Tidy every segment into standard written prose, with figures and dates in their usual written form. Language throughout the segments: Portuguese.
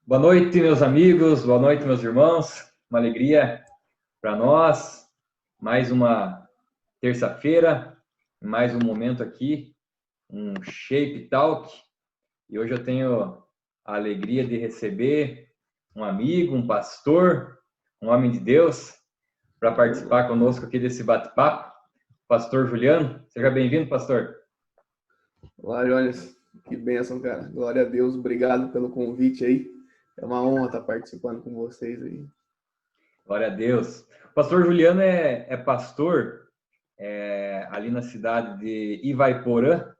Boa noite, meus amigos, boa noite, meus irmãos. Uma alegria para nós. Mais uma terça-feira, mais um momento aqui, um Shape Talk. E hoje eu tenho a alegria de receber um amigo, um pastor, um homem de Deus, para participar conosco aqui desse bate-papo. Pastor Juliano, seja bem-vindo, pastor. Olha, que bênção, cara. Glória a Deus, obrigado pelo convite aí. É uma honra estar participando com vocês aí. Glória a Deus. O pastor Juliano é pastor ali na cidade de Ivaiporã.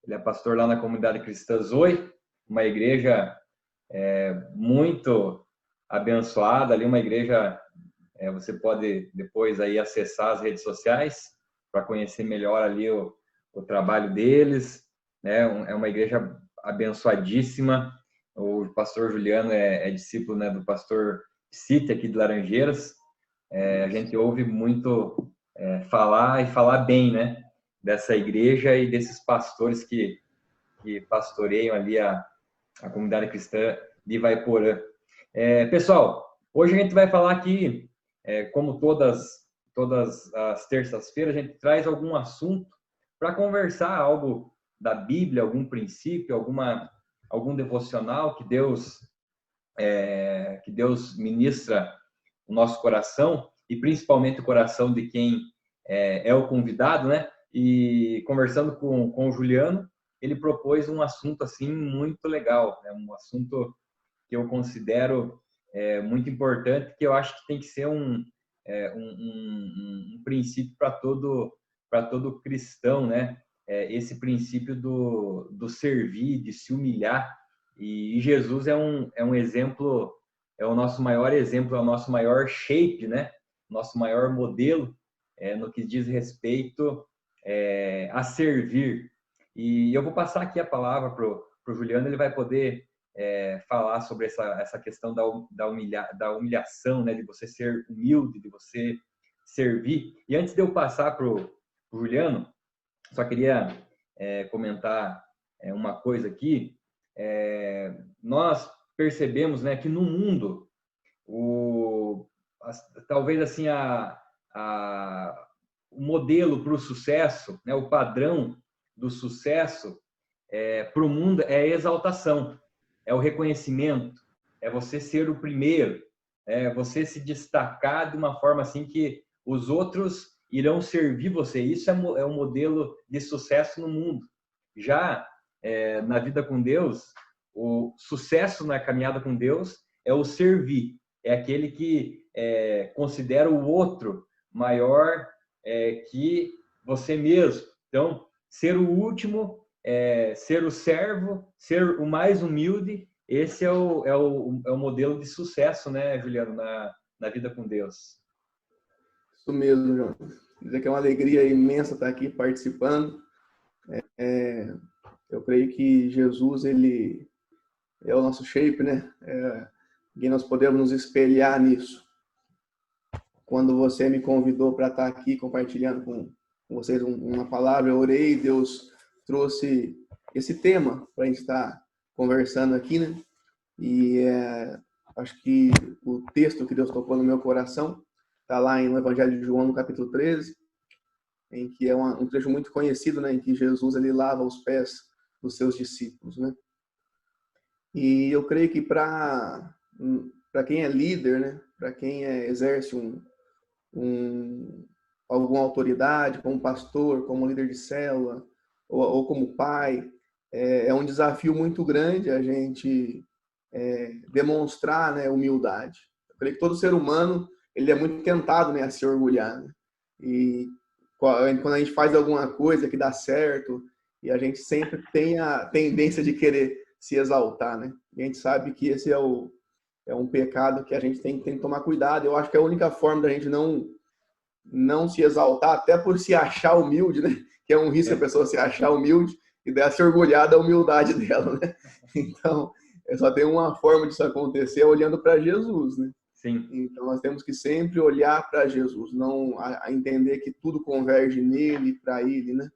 Ele é pastor lá na comunidade cristã Zoe, uma igreja muito abençoada ali, uma igreja, você pode depois aí acessar as redes sociais para conhecer melhor ali o trabalho deles, né? É uma igreja abençoadíssima. O pastor Juliano é discípulo, né, do pastor Cite aqui de Laranjeiras. A gente ouve muito falar e falar bem, né, dessa igreja e desses pastores que pastoreiam ali a comunidade cristã de Ivaiporã. Pessoal, hoje a gente vai falar aqui, como todas as terças-feiras, a gente traz algum assunto para conversar, algo da Bíblia, algum princípio, algum devocional que Deus ministra o nosso coração e principalmente o coração de quem é o convidado, né? E conversando com o Juliano, ele propôs um assunto assim muito legal, né? Um assunto que eu considero muito importante, que eu acho que tem que ser um princípio para todo cristão, né? Esse princípio do servir, de se humilhar. E Jesus é um exemplo, é o nosso maior exemplo, é o nosso maior shape, né? Nosso maior modelo no que diz respeito a servir. E eu vou passar aqui a palavra para o Juliano, ele vai poder falar sobre essa questão da humilhação, né? De você ser humilde, de você servir. E antes de eu passar para o Juliano, só queria comentar uma coisa aqui. Nós percebemos, né, que no mundo, talvez assim o modelo para o sucesso, né, o padrão do sucesso para o mundo é a exaltação, é o reconhecimento, é você ser o primeiro, é você se destacar de uma forma assim que os outros irão servir você. Isso é um modelo de sucesso no mundo. Já na vida com Deus, o sucesso na caminhada com Deus é o servir, é aquele que considera o outro maior que você mesmo. Então, ser o último, ser o servo, ser o mais humilde, esse é o modelo de sucesso, né, Juliano, na vida com Deus. Isso mesmo, João. Dizer que é uma alegria imensa estar aqui participando. Eu creio que Jesus, ele é o nosso shape, né? E nós podemos nos espelhar nisso. Quando você me convidou para estar aqui compartilhando com vocês uma palavra, eu orei, Deus trouxe esse tema para a gente estar conversando aqui, né? E acho que o texto que Deus tocou no meu coração está lá no Evangelho de João, no capítulo 13, em que é um trecho muito conhecido, né? Em que Jesus ele lava os pés dos seus discípulos, né? E eu creio que para quem é líder, né? Para quem exerce alguma autoridade, como pastor, como líder de célula, ou como pai, é um desafio muito grande a gente demonstrar, né, humildade. Eu creio que todo ser humano ele é muito tentado, né, a se orgulhar. Né? E quando a gente faz alguma coisa que dá certo, e a gente sempre tem a tendência de querer se exaltar, né? E a gente sabe que esse é um pecado que a gente tem que tomar cuidado. Eu acho que é a única forma da gente não se exaltar, até por se achar humilde, né? Que é um risco a pessoa se achar humilde e daí se orgulhar da humildade dela, né? Então, só tem uma forma disso acontecer olhando para Jesus, né? Sim. Então, nós temos que sempre olhar para Jesus, não a entender que tudo converge nele, para ele, né?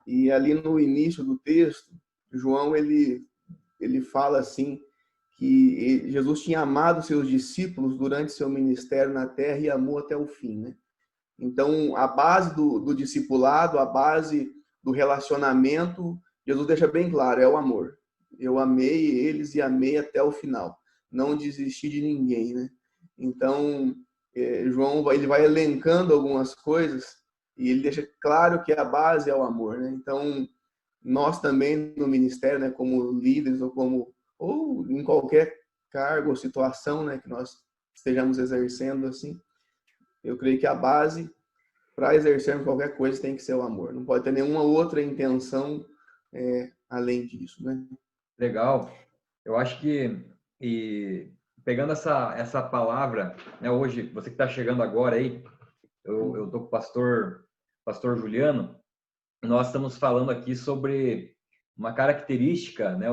E ali no início do texto, João, ele fala assim, que Jesus tinha amado seus discípulos durante seu ministério na terra e amou até o fim, né? Então, a base do discipulado, a base do relacionamento, Jesus deixa bem claro, é o amor. Eu amei eles e amei até o final. Não desisti de ninguém, né? Então, João ele vai elencando algumas coisas e ele deixa claro que a base é o amor, né? Então, nós também no ministério, né, como líderes ou em qualquer cargo ou situação, né, que nós estejamos exercendo assim, eu creio que a base para exercermos qualquer coisa tem que ser o amor. Não pode ter nenhuma outra intenção além disso, né? Legal. Eu acho que, e pegando essa palavra, né, hoje, você que está chegando agora aí, eu estou com o pastor Juliano, nós estamos falando aqui sobre uma característica, né,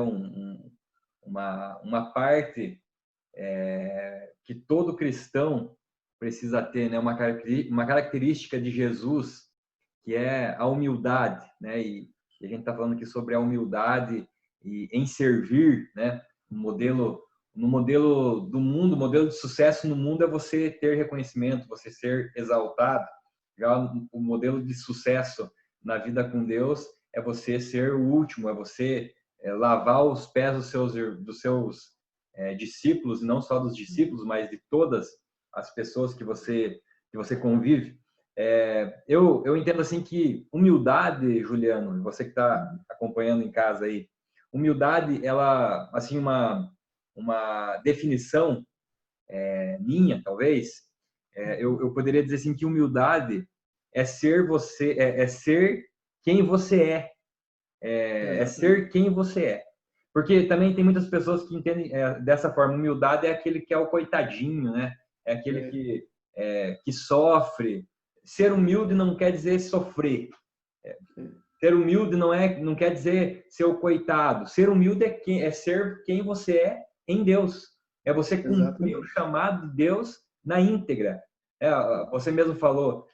uma parte que todo cristão precisa ter, né, uma característica de Jesus, que é a humildade, né, e a gente está falando aqui sobre a humildade e em servir, né, no modelo do mundo, o modelo de sucesso no mundo é você ter reconhecimento, você ser exaltado. Já o modelo de sucesso na vida com Deus é você ser o último, é você lavar os pés dos seus discípulos, não só dos discípulos, mas de todas as pessoas que você convive. Eu entendo assim que humildade, Juliano, você que está acompanhando em casa aí, humildade, ela, assim, uma definição minha, talvez, eu poderia dizer assim que humildade é ser você, é ser quem você é ser quem você é. Porque também tem muitas pessoas que entendem dessa forma, humildade é aquele que é o coitadinho, né? É aquele que sofre. Ser humilde não quer dizer sofrer. Ser humilde não quer dizer ser o coitado. Ser humilde é ser quem você é em Deus. É você cumprir o chamado de Deus na íntegra. Você mesmo falou,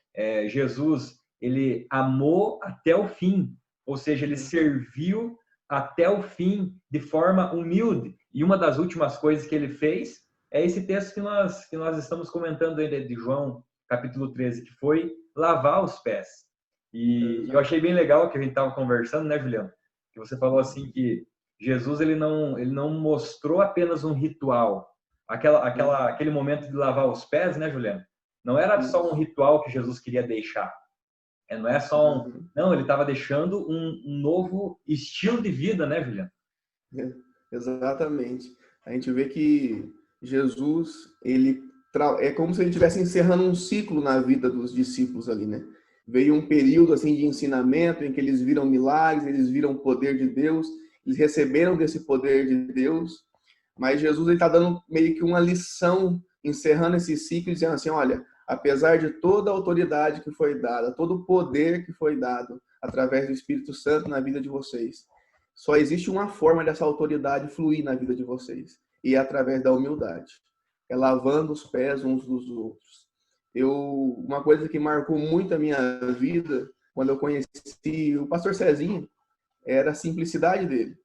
Jesus, ele amou até o fim. Ou seja, ele serviu até o fim de forma humilde. E uma das últimas coisas que ele fez é esse texto que nós estamos comentando aí de João, capítulo 13, que foi lavar os pés. E eu achei bem legal que a gente estava conversando, né, Juliano? Que você falou assim que Jesus ele não mostrou apenas um ritual, aquele momento de lavar os pés, né, Juliano? Não era só um ritual que Jesus queria deixar. Não é só não, ele estava deixando um novo estilo de vida, né, Juliano? Exatamente. A gente vê que Jesus, é como se ele estivesse encerrando um ciclo na vida dos discípulos ali, né? Veio um período assim de ensinamento em que eles viram milagres, eles viram o poder de Deus, eles receberam desse poder de Deus, mas Jesus está dando meio que uma lição, encerrando esse ciclo, dizendo assim, olha, apesar de toda a autoridade que foi dada, todo o poder que foi dado através do Espírito Santo na vida de vocês, só existe uma forma dessa autoridade fluir na vida de vocês, e é através da humildade. É lavando os pés uns dos outros. Uma coisa que marcou muito a minha vida, quando eu conheci o pastor Cezinho, era a simplicidade dele.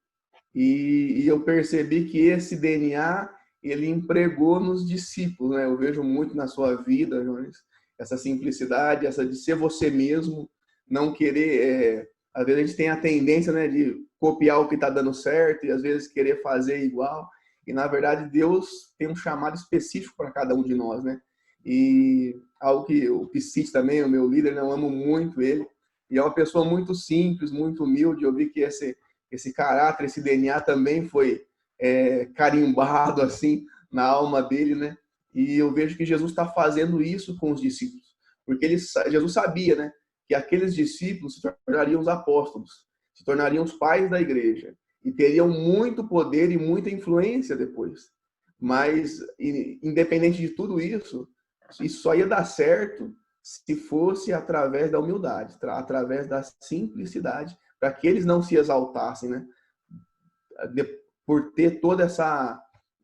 E eu percebi que esse DNA ele empregou nos discípulos, né? Eu vejo muito na sua vida, Jones, essa simplicidade, essa de ser você mesmo, não querer. Às vezes a gente tem a tendência, né, de copiar o que está dando certo e às vezes querer fazer igual. E na verdade Deus tem um chamado específico para cada um de nós, né? E algo que o Piscite também, o meu líder, eu amo muito ele. E é uma pessoa muito simples, muito humilde. Eu vi que esse caráter, esse DNA também foi carimbado assim na alma dele, né? E eu vejo que Jesus está fazendo isso com os discípulos, porque Jesus sabia, né, que aqueles discípulos se tornariam os apóstolos, se tornariam os pais da igreja e teriam muito poder e muita influência depois. Mas independente de tudo isso só ia dar certo se fosse através da humildade, através da simplicidade, para que eles não se exaltassem, né? Por ter todo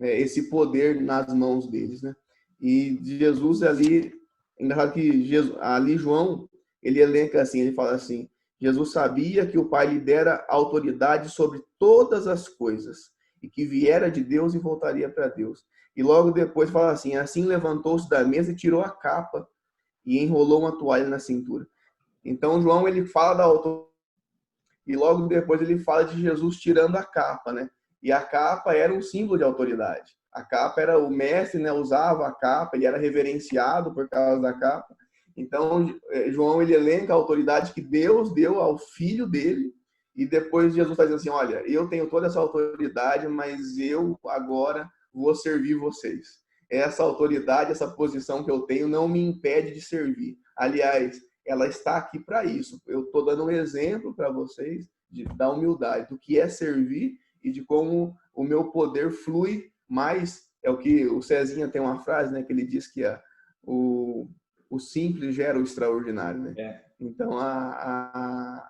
esse poder nas mãos deles, né? E Jesus ali, engraçado que ali João, ele elenca assim, ele fala assim, Jesus sabia que o Pai lhe dera autoridade sobre todas as coisas e que viera de Deus e voltaria para Deus. E logo depois fala assim levantou-se da mesa e tirou a capa e enrolou uma toalha na cintura. Então João ele fala da autoridade e logo depois ele fala de Jesus tirando a capa, né? E a capa era um símbolo de autoridade. A capa era o mestre, né? Usava a capa, ele era reverenciado por causa da capa. Então João ele elenca a autoridade que Deus deu ao filho dele e depois Jesus está dizendo assim, olha, eu tenho toda essa autoridade, mas eu agora vou servir vocês. Essa autoridade, essa posição que eu tenho não me impede de servir. Aliás, ela está aqui para isso. Eu estou dando um exemplo para vocês da humildade, do que é servir e de como o meu poder flui mais. É o que o Cezinha tem uma frase, né, que ele diz que o simples gera o extraordinário, né? É. Então a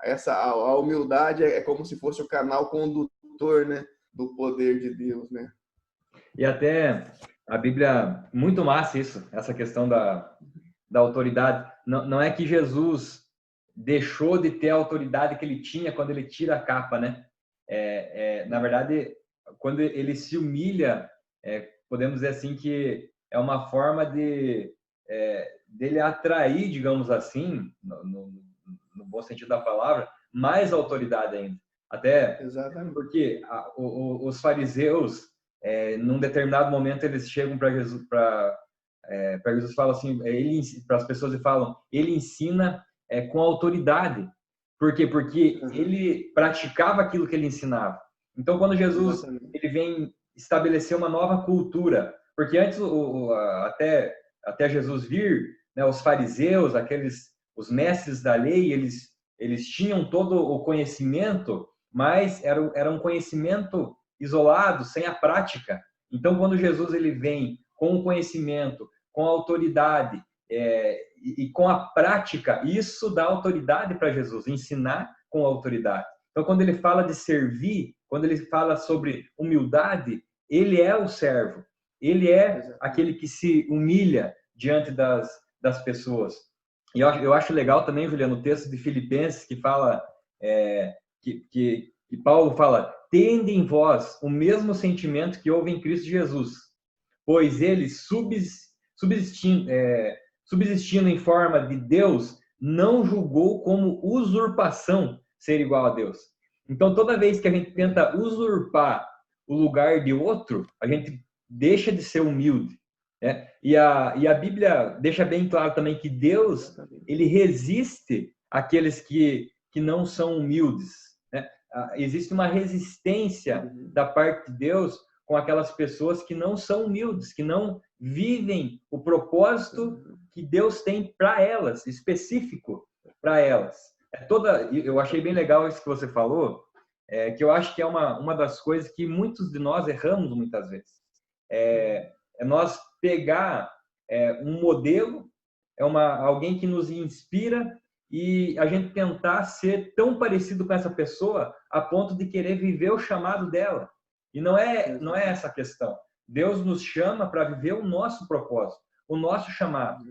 humildade é como se fosse o canal condutor, né, do poder de Deus, né? E até a Bíblia muito massa isso, essa questão da autoridade. Não é que Jesus deixou de ter a autoridade que ele tinha quando ele tira a capa, né? Na verdade, quando ele se humilha, podemos dizer assim que é uma forma dele atrair, digamos assim, no bom sentido da palavra, mais autoridade ainda. Até Exatamente. porque os fariseus, num determinado momento, eles chegam para Jesus, para Jesus fala assim, para as pessoas e falam, ele ensina com autoridade. Por quê? Porque ele praticava aquilo que ele ensinava. Então, quando Jesus ele vem estabelecer uma nova cultura, porque antes até Jesus vir, né, os fariseus, os mestres da lei, eles tinham todo o conhecimento, mas era um conhecimento isolado, sem a prática. Então, quando Jesus ele vem com o conhecimento, com a autoridade e com a prática, isso dá autoridade para Jesus, ensinar com autoridade. Então, quando ele fala de servir, quando ele fala sobre humildade, ele é o servo, ele é aquele que se humilha diante das pessoas. E eu acho legal também, Juliano, o texto de Filipenses que fala, que Paulo fala, tende em vós o mesmo sentimento que houve em Cristo Jesus, pois ele, subsistindo em forma de Deus, não julgou como usurpação ser igual a Deus. Então, toda vez que a gente tenta usurpar o lugar de outro, a gente deixa de ser humilde, né? E a Bíblia deixa bem claro também que Deus, ele resiste àqueles que não são humildes, né? Existe uma resistência da parte de Deus com aquelas pessoas que não são humildes, que não vivem o propósito que Deus tem para elas, específico para elas. Eu achei bem legal isso que você falou, que eu acho que é uma das coisas que muitos de nós erramos muitas vezes. É nós pegar um modelo, alguém que nos inspira e a gente tentar ser tão parecido com essa pessoa a ponto de querer viver o chamado dela. E não é essa a questão. Deus nos chama para viver o nosso propósito, o nosso chamado.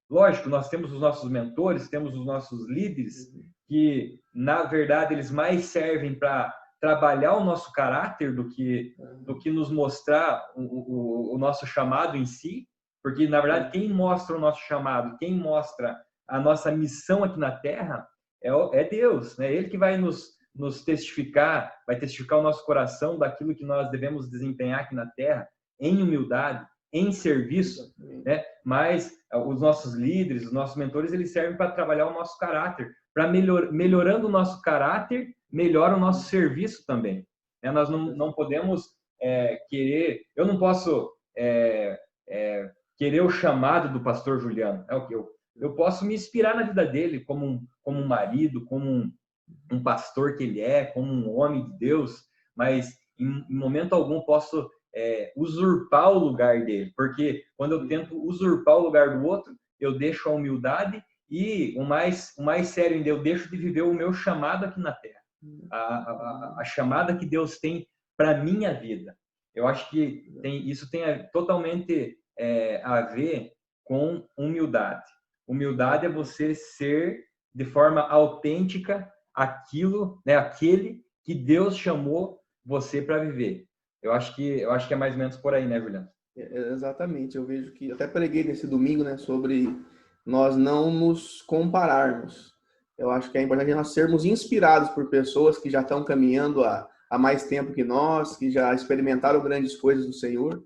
Lógico, nós temos os nossos mentores, temos os nossos líderes, que, na verdade, eles mais servem para trabalhar o nosso caráter do que nos mostrar o nosso chamado em si, porque, na verdade, quem mostra o nosso chamado, quem mostra a nossa missão aqui na Terra é Deus, né? Ele que vai nos testificar, vai testificar o nosso coração daquilo que nós devemos desempenhar aqui na Terra, em humildade, em serviço, né? Mas os nossos líderes, os nossos mentores, eles servem para trabalhar o nosso caráter, para melhorando o nosso caráter, melhora o nosso serviço também, né? Nós não podemos querer, eu não posso querer o chamado do pastor Juliano, é o que eu posso me inspirar na vida dele como um marido, como um pastor que ele como um homem de Deus, mas em momento algum posso usurpar o lugar dele, porque quando eu tento usurpar o lugar do outro, eu deixo a humildade e o mais sério ainda, eu deixo de viver o meu chamado aqui na Terra, a chamada que Deus tem para minha vida. Eu acho que isso tem totalmente a ver com humildade. Humildade é você ser de forma autêntica aquele que Deus chamou você para viver. Eu acho que é mais ou menos por aí, né, Juliano? Exatamente, eu vejo que até preguei nesse domingo, né, sobre nós não nos compararmos. Eu acho que é importante nós sermos inspirados por pessoas que já estão caminhando há mais tempo que nós, que já experimentaram grandes coisas do Senhor.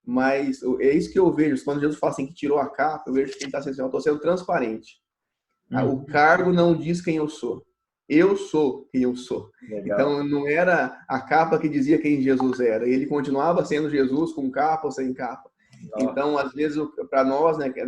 Mas é isso que eu vejo. Quando Jesus fala assim que tirou a capa, eu vejo que ele está assim, eu estou sendo transparente. O cargo não diz quem eu sou. Eu sou quem eu sou. Legal. Então, não era a capa que dizia quem Jesus era. Ele continuava sendo Jesus com capa ou sem capa. Então, às vezes, para nós, né, que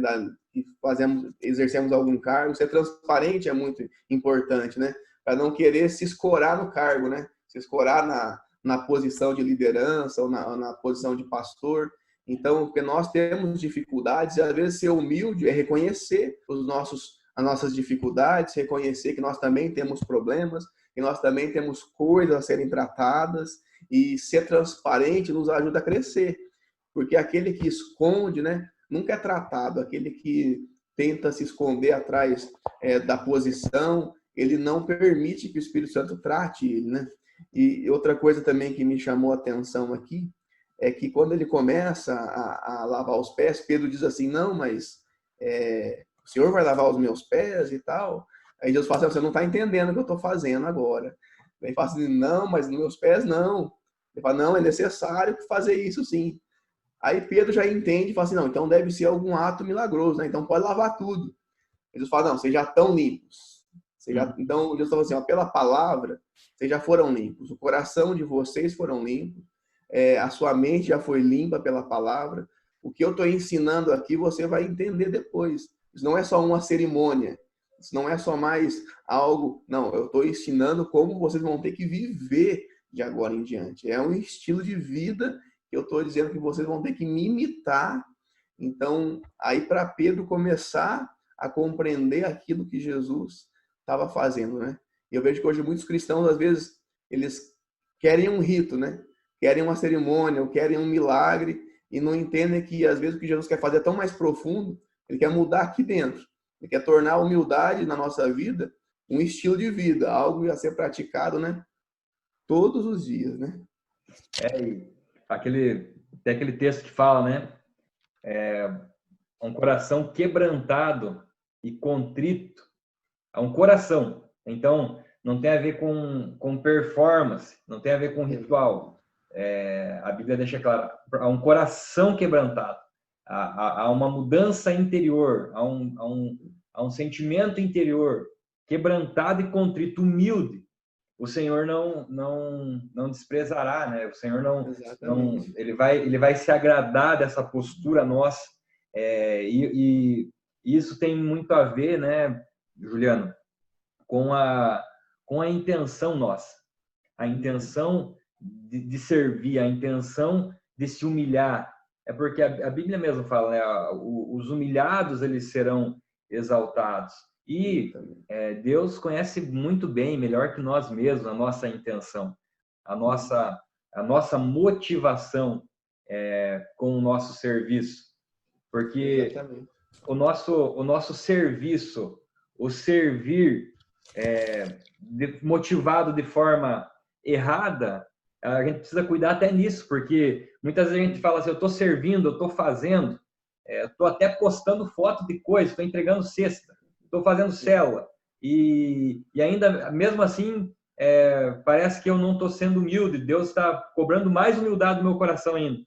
exercemos algum cargo, ser transparente é muito importante, né? Para não querer se escorar no cargo, né? Se escorar na posição de liderança ou na posição de pastor. Então, porque nós temos dificuldades, e às vezes ser humilde é reconhecer as nossas dificuldades, reconhecer que nós também temos problemas, que nós também temos coisas a serem tratadas, e ser transparente nos ajuda a crescer. Porque aquele que esconde, né, nunca é tratado. Aquele que tenta se esconder atrás da posição, ele não permite que o Espírito Santo trate ele, né? E outra coisa também que me chamou a atenção aqui é que quando ele começa a lavar os pés, Pedro diz assim, não, mas o Senhor vai lavar os meus pés e tal. Aí Jesus fala assim, você não está entendendo o que eu estou fazendo agora. Ele fala assim, não, mas nos meus pés não. Ele fala, não, é necessário fazer isso sim. Aí Pedro já entende e fala assim, não, então deve ser algum ato milagroso, né? Então pode lavar tudo. Jesus fala, não, vocês já estão limpos. Então Jesus fala assim, ó, pela palavra, vocês já foram limpos. O coração de vocês foram limpos. A sua mente já foi limpa pela palavra. O que eu estou ensinando aqui, você vai entender depois. Isso não é só uma cerimônia. Isso não é só mais algo... Não, eu estou ensinando como vocês vão ter que viver de agora em diante. É um estilo de vida que eu estou dizendo que vocês vão ter que me imitar. Então, aí para Pedro começar a compreender aquilo que Jesus estava fazendo, né? E eu vejo que hoje muitos cristãos, às vezes, eles querem um rito, né? Querem uma cerimônia, ou querem um milagre, e não entendem que, às vezes, o que Jesus quer fazer é tão mais profundo, ele quer mudar aqui dentro. Ele quer tornar a humildade na nossa vida um estilo de vida, algo a ser praticado, né? Todos os dias, né? Tem aquele texto que fala, né? Um coração quebrantado e contrito. É um coração. Então, não tem a ver com performance, não tem a ver com ritual. A Bíblia deixa claro, há um coração quebrantado, há uma mudança interior, há um sentimento interior quebrantado e contrito, humilde. O Senhor não desprezará, né? O Senhor ele vai se agradar dessa postura nossa, e isso tem muito a ver, né, Juliano, com a intenção nossa, a intenção de servir, a intenção de se humilhar. É porque a Bíblia mesmo fala, né? Os humilhados eles serão exaltados. E Deus conhece muito bem, melhor que nós mesmos, a nossa intenção, a nossa motivação com o nosso serviço. Porque o nosso serviço, o servir motivado de forma errada, a gente precisa cuidar até nisso, porque muitas vezes a gente fala assim, eu estou servindo, eu estou fazendo, estou até postando foto de coisa, estou entregando cesta, estou fazendo célula, e ainda, mesmo assim, parece que eu não estou sendo humilde, Deus está cobrando mais humildade do meu coração ainda.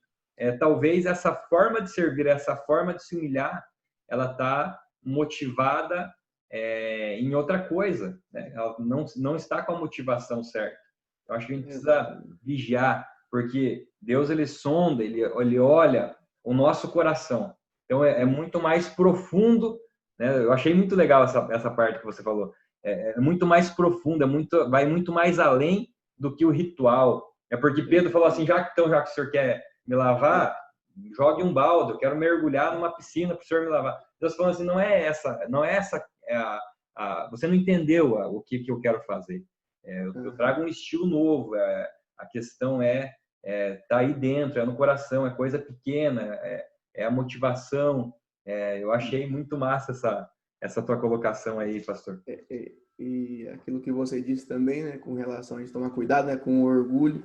Talvez essa forma de servir, essa forma de se humilhar, ela está motivada em outra coisa, né? Ela não está com a motivação certa. Eu acho que a gente precisa vigiar, porque Deus ele sonda, ele olha o nosso coração. Então é muito mais profundo, né? Eu achei muito legal essa parte que você falou. É muito mais profundo, vai muito mais além do que o ritual. É porque Pedro falou assim, já que o senhor quer me lavar, jogue um balde, eu quero mergulhar numa piscina para o senhor me lavar. Deus falando assim, não é essa você não entendeu o que eu quero fazer. Eu trago um estilo novo. A questão tá aí dentro, é no coração, é coisa pequena, é a motivação. Eu achei muito massa essa tua colocação aí, pastor. E aquilo que você disse também, né, com relação a gente tomar cuidado, né, com o orgulho.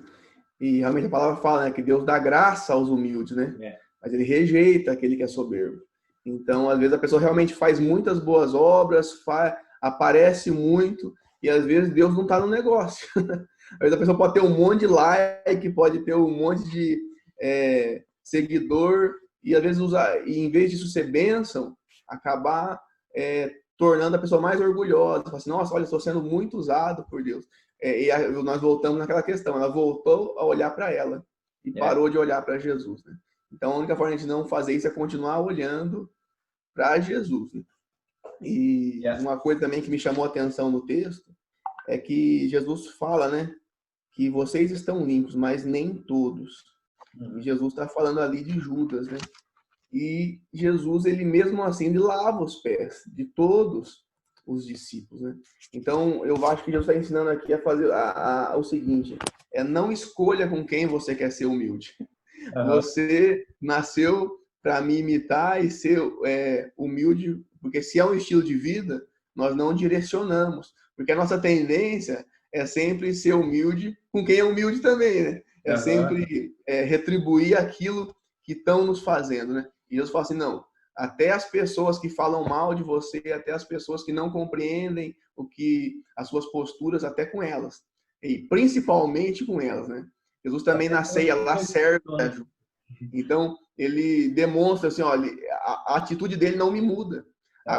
E realmente a palavra fala, né, que Deus dá graça aos humildes, né? É, Mas ele rejeita aquele que é soberbo. Então, às vezes a pessoa realmente faz muitas boas obras, aparece muito, e às vezes Deus não está no negócio. Às vezes a pessoa pode ter um monte de like, pode ter um monte de seguidor, e às vezes e em vez disso ser bênção, acabar tornando a pessoa mais orgulhosa. Fala assim, nossa, olha, estou sendo muito usado por Deus. Nós voltamos naquela questão, ela voltou a olhar para ela e é, parou de olhar para Jesus, né? Então, a única forma de a gente não fazer isso é continuar olhando para Jesus, né? E é. uma coisa também que me chamou a atenção no texto é que Jesus fala, né, que vocês estão limpos, mas nem todos. E Uhum. Jesus está falando ali de Judas, né? E Jesus, ele mesmo assim, ele lava os pés de todos os discípulos, né? Então, eu acho que Jesus está ensinando aqui a fazer o seguinte, não escolha com quem você quer ser humilde. Aham. Você nasceu para me imitar e ser humilde, porque se é um estilo de vida, nós não direcionamos. Porque a nossa tendência é sempre ser humilde com quem é humilde também, né? É Aham. sempre retribuir aquilo que estão nos fazendo, né? E Deus fala assim, não, até as pessoas que falam mal de você, até as pessoas que não compreendem as suas posturas, até com elas. E principalmente com elas, né? Jesus também Até na aquelas ceia que lá não serve. gostam, né? Então, ele demonstra assim, olha, a atitude dele não me muda.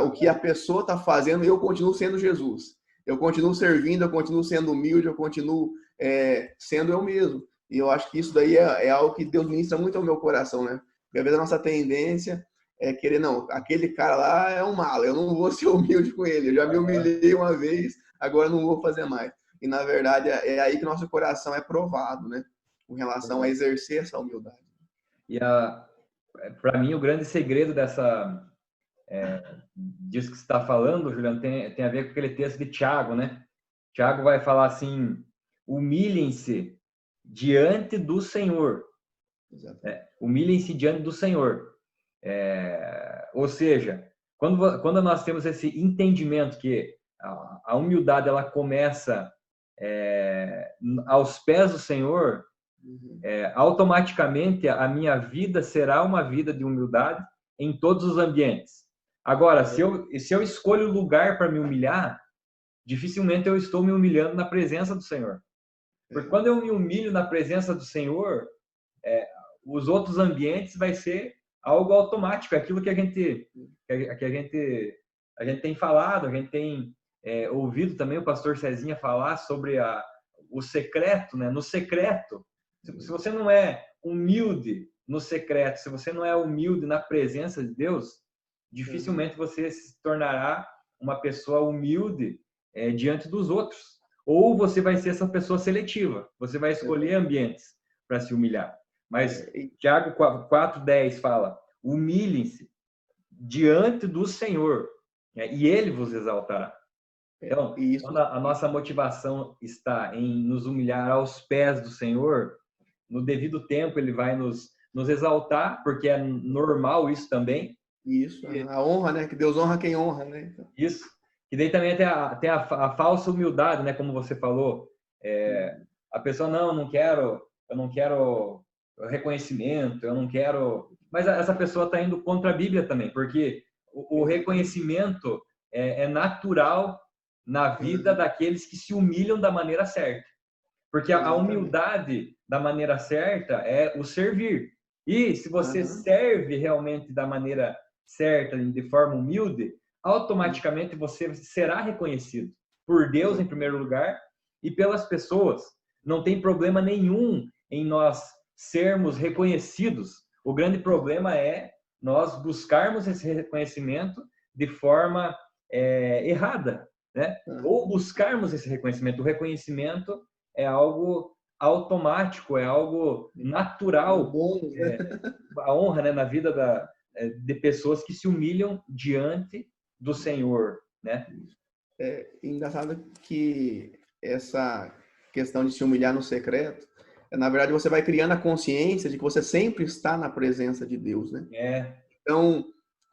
O que Aham. a pessoa está fazendo, eu continuo sendo Jesus. Eu continuo servindo, eu continuo sendo humilde, eu continuo sendo eu mesmo. E eu acho que isso daí é algo que Deus ministra muito ao meu coração, né? Porque às vezes a nossa tendência é querer, não, aquele cara lá é um malo, eu não vou ser humilde com ele. Eu já me Aham. humilhei uma vez, agora não vou fazer mais. E na verdade é aí que nosso coração é provado, né? Com relação a Verdade. exercer essa humildade. E para mim, o grande segredo disso que você está falando, Juliano, tem a ver com aquele texto de Tiago, né? Tiago vai falar assim: humilhem-se diante do Senhor. Exatamente. Humilhem-se diante do Senhor. Ou seja, quando nós temos esse entendimento que a humildade ela começa aos pés do Senhor, Uhum. automaticamente a minha vida será uma vida de humildade em todos os ambientes. Agora, se eu escolho lugar para me humilhar, dificilmente eu estou me humilhando na presença do Senhor. Porque É, quando eu me humilho na presença do Senhor, os outros ambientes vai ser algo automático, aquilo que a gente tem falado, a gente tem ouvido também o pastor Cezinha falar sobre o secreto, né? No secreto, se você não é humilde no secreto, se você não é humilde na presença de Deus, uhum. dificilmente você se tornará uma pessoa humilde diante dos outros. Ou você vai ser essa pessoa seletiva, você vai escolher ambientes para se humilhar. Mas E, Tiago 4:10 fala: humilhem-se diante do Senhor, né, e ele vos exaltará. Então, e isso, quando a nossa motivação está em nos humilhar aos pés do Senhor, no devido tempo ele vai nos exaltar, porque é normal isso também. isso, E a honra, né? Que Deus honra quem honra, né? Então, isso. E daí também tem a falsa humildade, né? Como você falou. uhum. A pessoa, não, eu não quero reconhecimento, eu não quero. Mas essa pessoa está indo contra a Bíblia também, porque o Exatamente. reconhecimento é natural na vida Uhum. daqueles que se humilham da maneira certa. Porque a Exatamente. humildade da maneira certa é o servir. E se você Uhum. serve realmente da maneira certa, de forma humilde, automaticamente você será reconhecido por Deus em Exatamente. primeiro lugar e pelas pessoas. Não tem problema nenhum em nós sermos reconhecidos. O grande problema é nós buscarmos esse reconhecimento de forma errada, né? Ou Uhum. buscarmos esse reconhecimento. O reconhecimento é algo automático, é algo É um natural, bônus, né? a honra, né, na vida de pessoas que se humilham diante do Senhor, né? Engraçado que essa questão de se humilhar no secreto, na verdade, você vai criando a consciência de que você sempre está na presença de Deus, né? É, Então,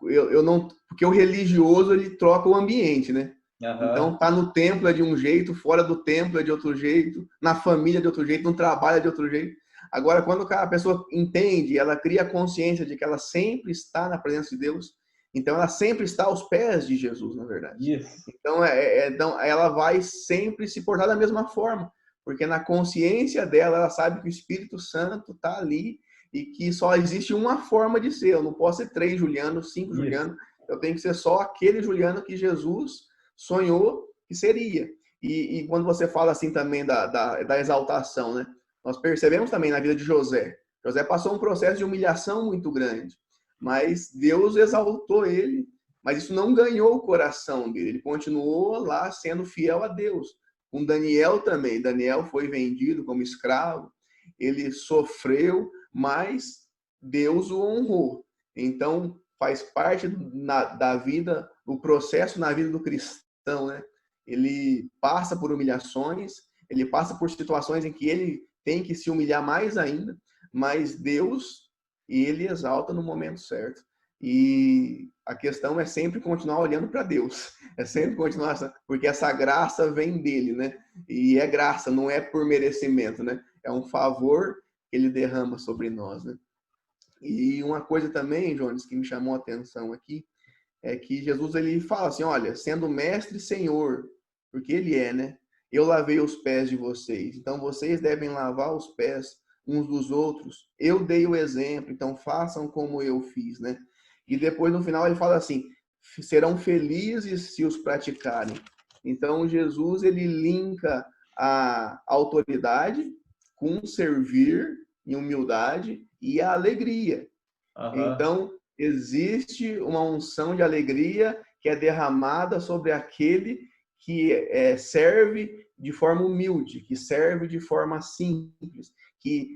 eu não, porque o religioso ele troca o ambiente, né? Então, tá no templo é de um jeito, fora do templo é de outro jeito, na família é de outro jeito, no trabalho é de outro jeito. Agora, quando a pessoa entende, ela cria a consciência de que ela sempre está na presença de Deus, então ela sempre está aos pés de Jesus, na verdade. Isso. Então, então ela vai sempre se portar da mesma forma, porque na consciência dela, ela sabe que o Espírito Santo está ali e que só existe uma forma de ser. Eu não posso ser 3 Juliano, 5 Juliano, eu tenho que ser só aquele Juliano que Jesus sonhou que seria. E quando você fala assim também da exaltação, né? Nós percebemos também na vida de José. José passou um processo de humilhação muito grande, mas Deus exaltou ele, mas isso não ganhou o coração dele. Ele continuou lá sendo fiel a Deus. Com Daniel também. Daniel foi vendido como escravo, ele sofreu, mas Deus o honrou. Então, faz parte da vida, o processo na vida do cristão, né? Ele passa por humilhações, ele passa por situações em que ele tem que se humilhar mais ainda, mas Deus, ele exalta no momento certo. E a questão é sempre continuar olhando para Deus, é sempre continuar, porque essa graça vem dele, né? E é graça, não é por merecimento, né? É um favor que ele derrama sobre nós, né? E uma coisa também, Jones, que me chamou a atenção aqui, é que Jesus ele fala assim, olha, sendo mestre e senhor, porque ele é, né? Eu lavei os pés de vocês, então vocês devem lavar os pés uns dos outros. Eu dei o exemplo, então façam como eu fiz, né? E depois no final ele fala assim, serão felizes se os praticarem. Então Jesus ele linka a autoridade com servir em humildade e a alegria. Então, existe uma unção de alegria que é derramada sobre aquele que serve de forma humilde, que serve de forma simples.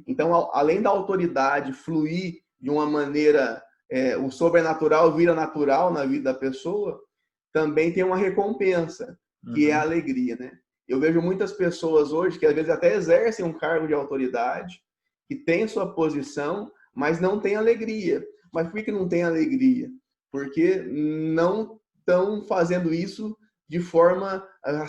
Então, além da autoridade fluir de uma maneira, o sobrenatural vira natural na vida da pessoa, também tem uma recompensa, que é a alegria, né? Eu vejo muitas pessoas hoje que às vezes até exercem um cargo de autoridade, que tem sua posição, mas não tem alegria. Mas por que não tem alegria? Porque não estão fazendo isso de forma a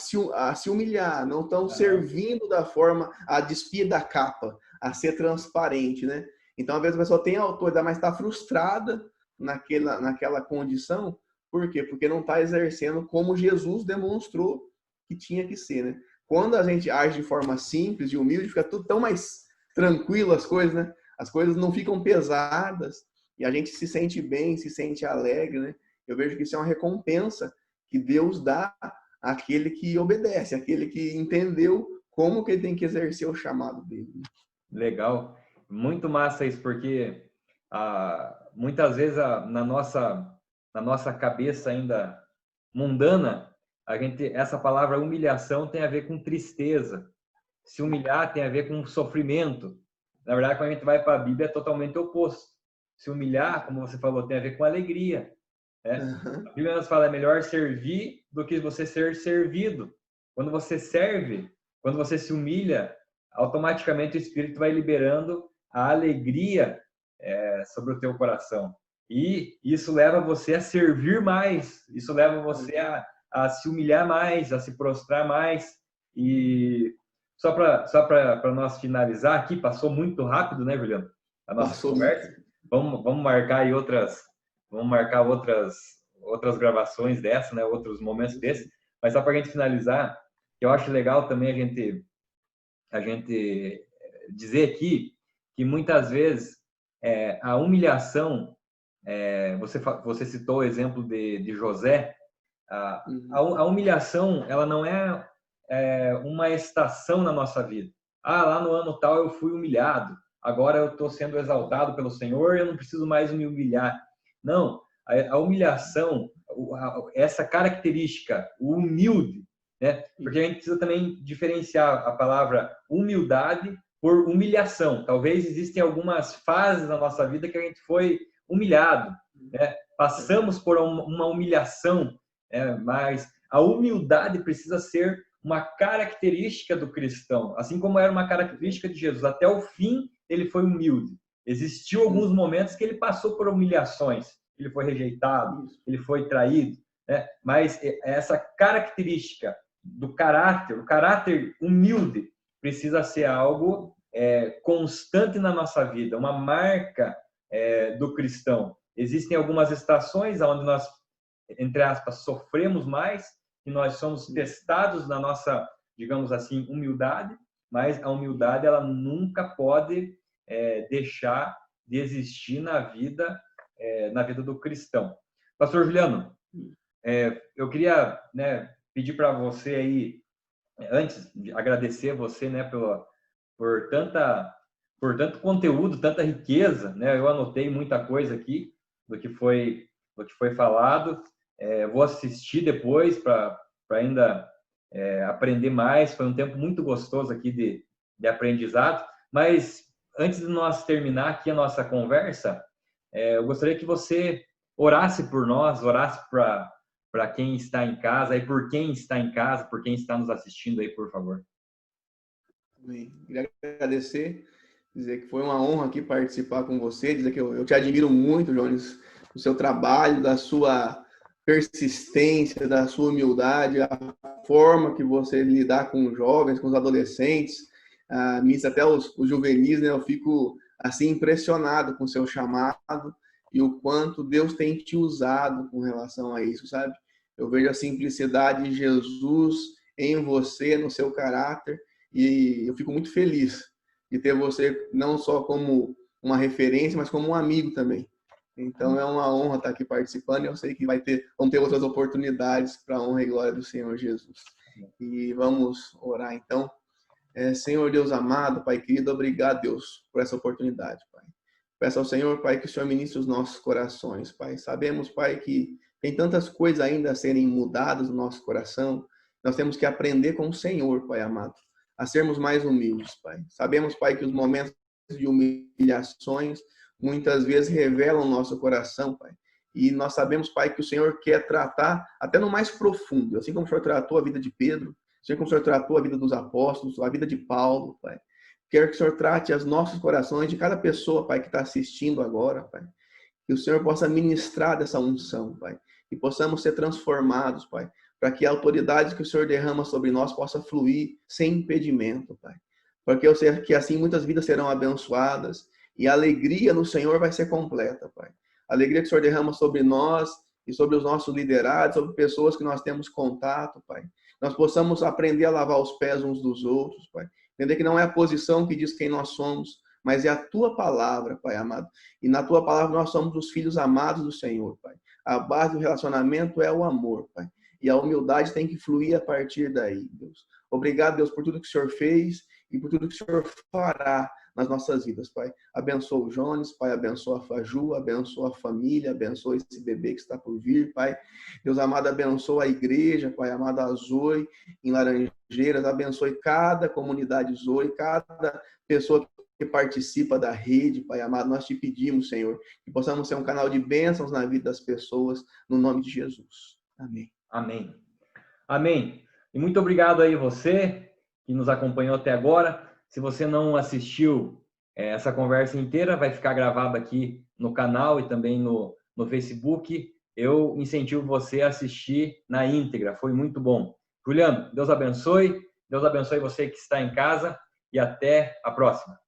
se humilhar, não estão servindo da forma a despir da capa, a ser transparente, né? Então, às vezes a pessoa tem autoridade, mas está frustrada naquela condição. Por quê? Porque não está exercendo como Jesus demonstrou que tinha que ser, né? Quando a gente age de forma simples e humilde, fica tudo tão mais tranquilo as coisas, né? As coisas não ficam pesadas e a gente se sente bem, se sente alegre, né? Eu vejo que isso é uma recompensa que Deus dá àquele que obedece, àquele que entendeu como que ele tem que exercer o chamado dele. Legal. Muito massa isso, porque muitas vezes na nossa cabeça ainda mundana, essa palavra humilhação tem a ver com tristeza. Se humilhar tem a ver com sofrimento. Na verdade, quando a gente vai para a Bíblia, é totalmente oposto. Se humilhar, como você falou, tem a ver com alegria. Né? A Bíblia nos fala, é melhor servir do que você ser servido. Quando você serve, quando você se humilha, automaticamente o Espírito vai liberando a alegria sobre o teu coração. E isso leva você a servir mais. Isso leva você a se humilhar mais, a se prostrar mais. E só para nós finalizar aqui, passou muito rápido, né, Juliano? A nossa conversa. Vamos marcar aí outras gravações dessa, né? Outros momentos desses. Mas só para a gente finalizar, eu acho legal também a gente dizer aqui que muitas vezes a humilhação, você citou o exemplo de José, a humilhação, ela não é uma estação na nossa vida. Lá no ano tal eu fui humilhado, agora eu estou sendo exaltado pelo Senhor, eu não preciso mais me humilhar. Não, a humilhação, essa característica, o humilde, né? Porque a gente precisa também diferenciar a palavra humildade por humilhação. Talvez existem algumas fases na nossa vida que a gente foi humilhado, né? Passamos por uma humilhação, mas a humildade precisa ser uma característica do cristão, assim como era uma característica de Jesus. Até o fim, ele foi humilde. Existiu alguns momentos que ele passou por humilhações. Ele foi rejeitado, ele foi traído, né? Mas essa característica do caráter, o caráter humilde, precisa ser algo constante na nossa vida, uma marca do cristão. Existem algumas estações onde nós, entre aspas, sofremos mais, e nós somos testados na nossa, digamos assim, humildade, mas a humildade ela nunca pode deixar de existir na vida do cristão. Pastor Juliano, eu queria, né, pedir para você aí, antes de agradecer você, né, por tanto conteúdo, tanta riqueza, né? Eu anotei muita coisa aqui do que foi falado. Vou assistir depois para ainda aprender mais. Foi um tempo muito gostoso aqui de aprendizado. Mas antes de nós terminar aqui a nossa conversa, eu gostaria que você orasse por nós, orasse para quem está em casa, e por quem está em casa, por quem está nos assistindo aí, por favor. Bem, queria agradecer, dizer que foi uma honra aqui participar com você, dizer que eu te admiro muito, Jones, do seu trabalho, da sua persistência, da sua humildade, a forma que você lidar com os jovens, com os adolescentes, até os juvenis, né? Eu fico assim impressionado com o seu chamado e o quanto Deus tem te usado com relação a isso, sabe? Eu vejo a simplicidade de Jesus em você, no seu caráter, e eu fico muito feliz de ter você não só como uma referência, mas como um amigo também. Então é uma honra estar aqui participando, e eu sei que vão ter outras oportunidades para a honra e glória do Senhor Jesus. E vamos orar então. Senhor Deus amado, Pai querido, obrigado, Deus, por essa oportunidade, Pai. Peço ao Senhor, Pai, que o Senhor ministre os nossos corações, Pai. Sabemos, Pai, que tem tantas coisas ainda a serem mudadas no nosso coração. Nós temos que aprender com o Senhor, Pai amado, a sermos mais humildes, Pai. Sabemos, Pai, que os momentos de humilhações muitas vezes revelam o nosso coração, Pai. E nós sabemos, Pai, que o Senhor quer tratar até no mais profundo, assim como o Senhor tratou a vida de Pedro, assim como o Senhor tratou a vida dos apóstolos, a vida de Paulo, Pai. Quero que o Senhor trate os nossos corações de cada pessoa, Pai, que está assistindo agora, Pai. Que o Senhor possa ministrar dessa unção, Pai. Que possamos ser transformados, Pai, para que a autoridade que o Senhor derrama sobre nós possa fluir sem impedimento, Pai. Porque eu sei que assim muitas vidas serão abençoadas e a alegria no Senhor vai ser completa, Pai. A alegria que o Senhor derrama sobre nós e sobre os nossos liderados, sobre pessoas que nós temos contato, Pai. Nós possamos aprender a lavar os pés uns dos outros, Pai. Entender que não é a posição que diz quem nós somos, mas é a Tua palavra, Pai amado. E na Tua palavra nós somos os filhos amados do Senhor, Pai. A base do relacionamento é o amor, Pai. E a humildade tem que fluir a partir daí, Deus. Obrigado, Deus, por tudo que o Senhor fez e por tudo que o Senhor fará nas nossas vidas, Pai. Abençoa o Jones, Pai, abençoa a Faju, abençoa a família, abençoa esse bebê que está por vir, Pai. Deus amado, abençoa a igreja, Pai amado, a Zoe em Laranjeiras, abençoe cada comunidade Zoe, cada pessoa que participa da rede, Pai amado. Nós te pedimos, Senhor, que possamos ser um canal de bênçãos na vida das pessoas, no nome de Jesus. Amém. Amém. Amém. E muito obrigado aí você que nos acompanhou até agora. Se você não assistiu essa conversa inteira, vai ficar gravada aqui no canal e também no Facebook. Eu incentivo você a assistir na íntegra. Foi muito bom. Juliano, Deus abençoe. Deus abençoe você que está em casa e até a próxima.